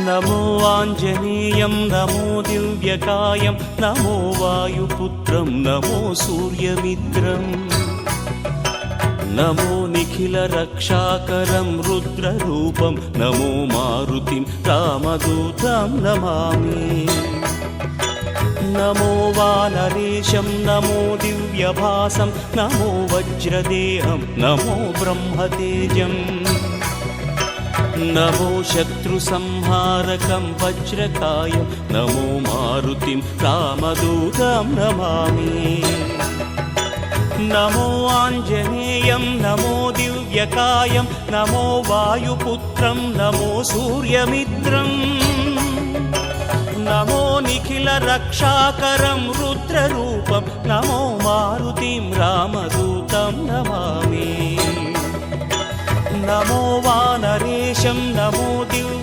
नमो आञ्जनेयं नमो दिव्यकायं नमो वायुपुत्रं नमो सूर्यमित्रम् नमो निखिलरक्षाकरं रुद्ररूपं नमो मारुतिं रामदूतं Namami नमो वानरेशं नमो दिव्यभासं नमो वज्रदेहं नमो ब्रह्मतेजम् नमो शत्रुसंहारकं वज्रकायं नमो मारुतिं रामदूतं Namami नमो आञ्जनेयं नमो दिव्यकायं नमो वायुपुत्रं नमो सूर्यमित्रम् नमो निखिलरक्षाकरं रुद्ररूपं नमो मारुतिं रामदूतं Namami नमो वानरेशं नमो